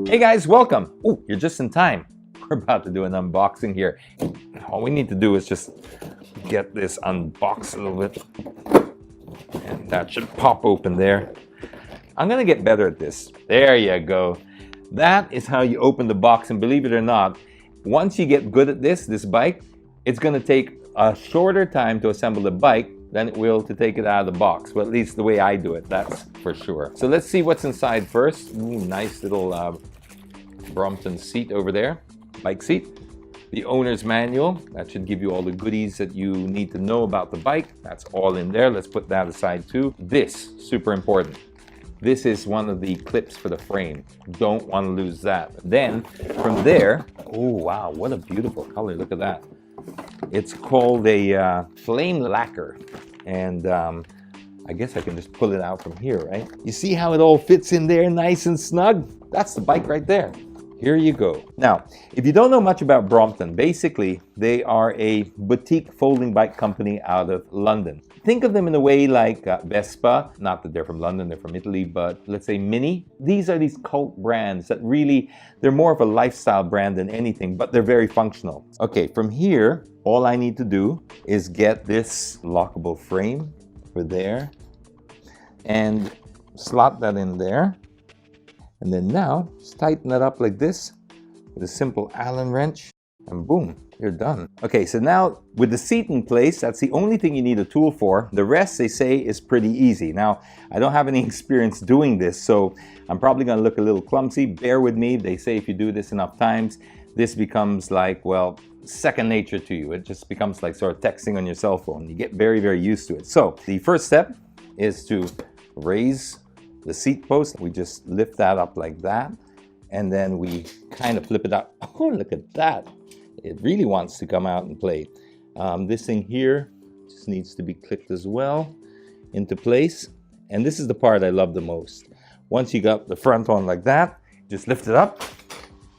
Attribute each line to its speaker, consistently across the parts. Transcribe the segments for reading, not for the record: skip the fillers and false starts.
Speaker 1: Hey guys, welcome. Oh, you're just in time. We're about to do an unboxing here. All we need to do is just get this unboxed a little bit. And that should pop open there. I'm gonna get better at this. There you go. That is how you open the box, and believe it or not, once you get good at this bike, it's gonna take a shorter time to assemble the bike than it will to take it out of the box. Well, at least the way I do it, that's for sure. So let's see what's inside first. Ooh, nice little Brompton seat over there, bike seat. The owner's manual, that should give you all the goodies that you need to know about the bike. That's all in there. Let's put that aside too. This, super important. This is one of the clips for the frame. Don't want to lose that. Then from there, oh wow, what a beautiful color, look at that. It's called a flame lacquer. And I guess I can just pull it out from here, right? You see how it all fits in there nice and snug? That's the bike right there. Here you go. Now, if you don't know much about Brompton, basically they are a boutique folding bike company out of London. Think of them in a way like Vespa, not that they're from London, they're from Italy, but let's say Mini. These are these cult brands that really, they're more of a lifestyle brand than anything, but they're very functional. Okay, from here, all I need to do is get this lockable frame for there and slot that in there. And then now, just tighten that up like this with a simple Allen wrench, and boom, you're done. Okay, so now with the seat in place, that's the only thing you need a tool for. The rest, they say, is pretty easy. Now, I don't have any experience doing this, so I'm probably gonna look a little clumsy. Bear with me. They say if you do this enough times, this becomes like, well, second nature to you. It just becomes like sort of texting on your cell phone. You get very, very used to it. So the first step is to raise the seat post. We just lift that up like that, and then we kind of flip it out. Oh, look at that. It really wants to come out and play. This thing here just needs to be clipped as well into place. And this is the part I love the most. Once you got the front on like that, just lift it up,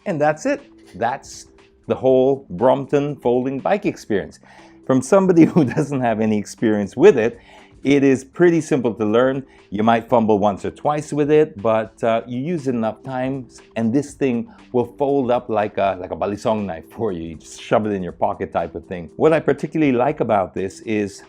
Speaker 1: and that's it. That's the whole Brompton folding bike experience. From somebody who doesn't have any experience with it, it is pretty simple to learn. You might fumble once or twice with it, but you use it enough times and this thing will fold up like a balisong knife for you. You just shove it in your pocket type of thing. What I particularly like about this is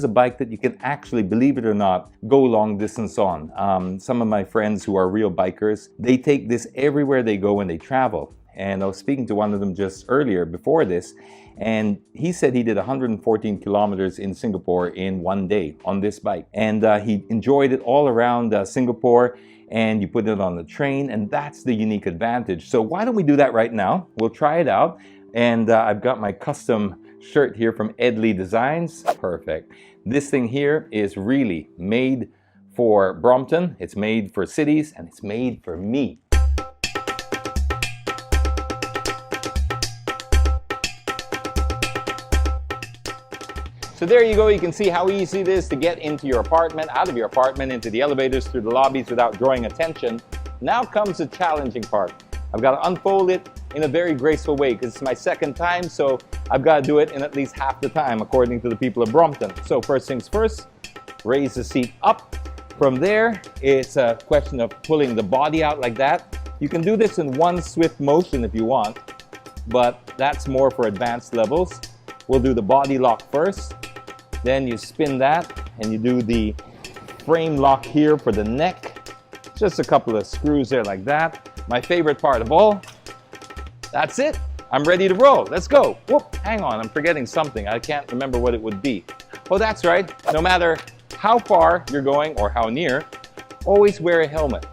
Speaker 1: a bike that you can actually, believe it or not, go long distance on. Some of my friends who are real bikers, they take this everywhere they go when they travel. And I was speaking to one of them just earlier before this, and he said he did 114 kilometers in Singapore in one day on this bike. And he enjoyed it all around Singapore, and you put it on the train, and that's the unique advantage. So why don't we do that right now? We'll try it out. And I've got my custom shirt here from Edley Designs. Perfect. This thing here is really made for Brompton. It's made for cities, and it's made for me. So there you go, you can see how easy it is to get into your apartment, out of your apartment, into the elevators, through the lobbies without drawing attention. Now comes the challenging part. I've got to unfold it in a very graceful way because it's my second time, so I've got to do it in at least half the time according to the people of Brompton. So first things first, raise the seat up. From there, it's a question of pulling the body out like that. You can do this in one swift motion if you want, but that's more for advanced levels. We'll do the body lock first. Then you spin that and you do the frame lock here for the neck. Just a couple of screws there like that. My favorite part of all. That's it. I'm ready to roll. Let's go. Whoop, hang on, I'm forgetting something. I can't remember what it would be. Oh, that's right. No matter how far you're going or how near, always wear a helmet.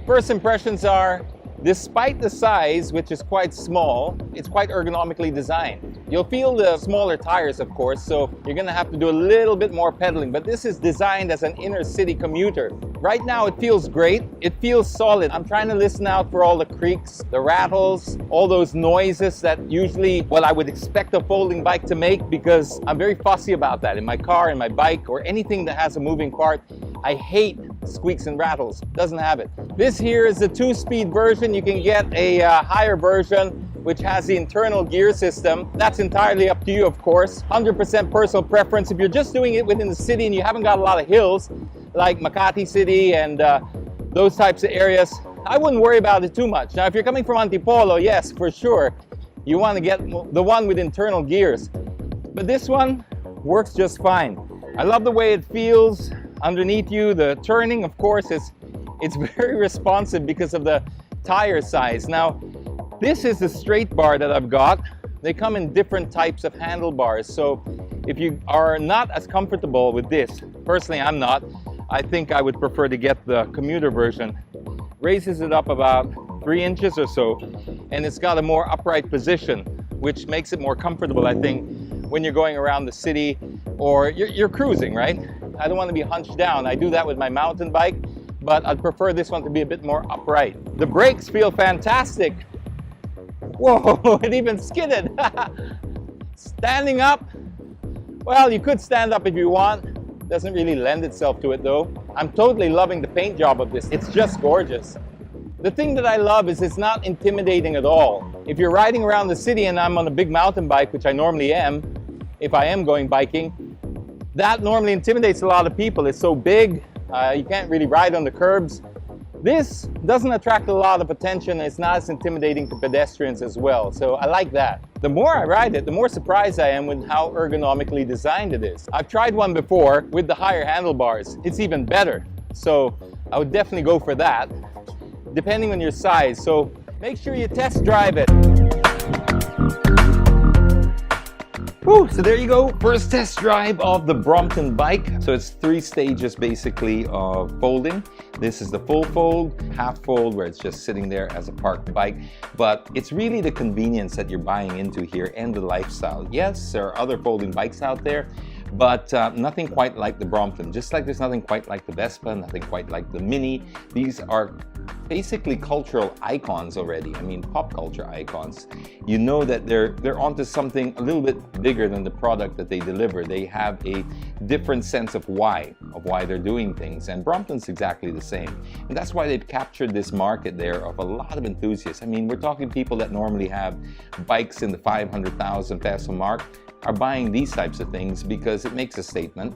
Speaker 1: First impressions are, despite the size, which is quite small, it's quite ergonomically designed. You'll feel the smaller tires, of course, so you're gonna have to do a little bit more pedaling, but this is designed as an inner city commuter. Right now it feels great, it feels solid. I'm trying to listen out for all the creaks, the rattles, all those noises that usually, well, I would expect a folding bike to make, because I'm very fussy about that. In my car, in my bike, or anything that has a moving part, I hate squeaks and rattles. Doesn't have it. This here is the 2-speed version. You can get a higher version which has the internal gear system. That's entirely up to you, of course. 100% personal preference. If you're just doing it within the city and you haven't got a lot of hills, like Makati City and those types of areas,
Speaker 2: I wouldn't worry about it too much. Now, if you're coming from Antipolo, yes, for sure, you want to get the one with internal gears. But this one works just fine. I love the way it feels underneath you. The turning, of course, it's very responsive because of the tire size. Now, this is the straight bar that I've got. They come in different types of handlebars. So if you are not as comfortable with this, personally I'm not, I think I would prefer to get the commuter version. Raises it up about 3 inches or so, and it's got a more upright position, which makes it more comfortable, I think, when you're going around the city or you're cruising, right? I don't want to be hunched down. I do that with my mountain bike, but I'd prefer this one to be a bit more upright. The brakes feel fantastic. Whoa, it even skidded. Standing up, well, you could stand up if you want. Doesn't really lend itself to it though. I'm totally loving the paint job of this. It's just gorgeous. The thing that I love is it's not intimidating at all. If you're riding around the city and I'm on a big mountain bike, which I normally am, if I am going biking, that normally intimidates a lot of people. It's so big, you can't really ride on the curbs. This doesn't attract a lot of attention. It's not as intimidating to pedestrians as well. So I like that. The more I ride it, the more surprised I am with how ergonomically designed it is. I've tried one before with the higher handlebars. It's even better. So I would definitely go for that, depending on your size. So make sure you test drive it. Woo, so there you go, first test drive of the Brompton bike. So it's 3 stages basically of folding. This is the full fold, half fold, where it's just sitting there as a parked bike. But it's really the convenience that you're buying into here and the lifestyle. Yes, there are other folding bikes out there, but nothing quite like the Brompton. Just like there's nothing quite like the Vespa, nothing quite like the Mini. These are basically cultural icons already. I mean, pop culture icons. You know that they're onto something a little bit bigger than the product that they deliver. They have a different sense of why they're doing things, and Brompton's exactly the same. And that's why they've captured this market there of a lot of enthusiasts. I mean, we're talking people that normally have bikes in the 500,000 peso mark are buying these types of things because it makes a statement.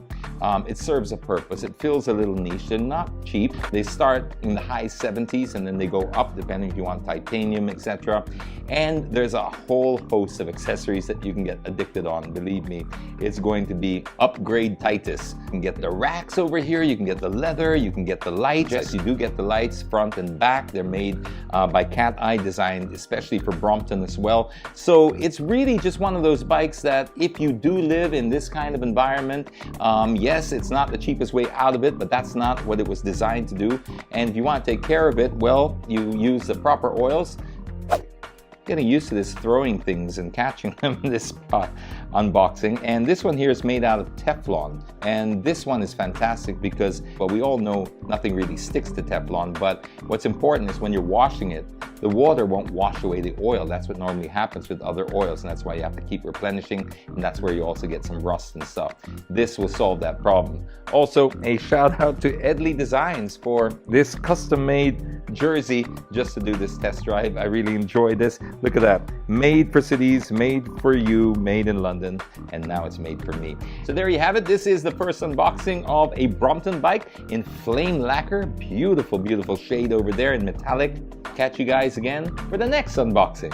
Speaker 2: It serves a purpose. It feels a little niche. They're not cheap. They start in the high 70s and then they go up depending if you want titanium, etc. And there's a whole host of accessories that you can get addicted on. Believe me, it's going to be upgrade Titus. You can get the racks over here, you can get the leather, you can get the lights. Yes, you do get the lights front and back. They're made by Cat Eye Design, especially for Brompton as well. So it's really just one of those bikes that if you do live in this kind of environment, yes, it's not the cheapest way out of it, but that's not what it was designed to do. And if you want to take care of it, well, you use the proper oils. Getting used to this throwing things and catching them in this unboxing. And this one here is made out of Teflon. And this one is fantastic because, well, we all know nothing really sticks to Teflon, but what's important is when you're washing it, the water won't wash away the oil. That's what normally happens with other oils, and that's why you have to keep replenishing, and that's where you also get some rust and stuff. This will solve that problem. Also, a shout out to Edley Designs for this custom-made jersey just to do this test drive. I really enjoyed this. Look at that. Made for cities, made for you, made in London, and now it's made for me. So there you have it. This is the first unboxing of a Brompton bike in flame lacquer. Beautiful, beautiful shade over there in metallic. Catch you guys again for the next unboxing.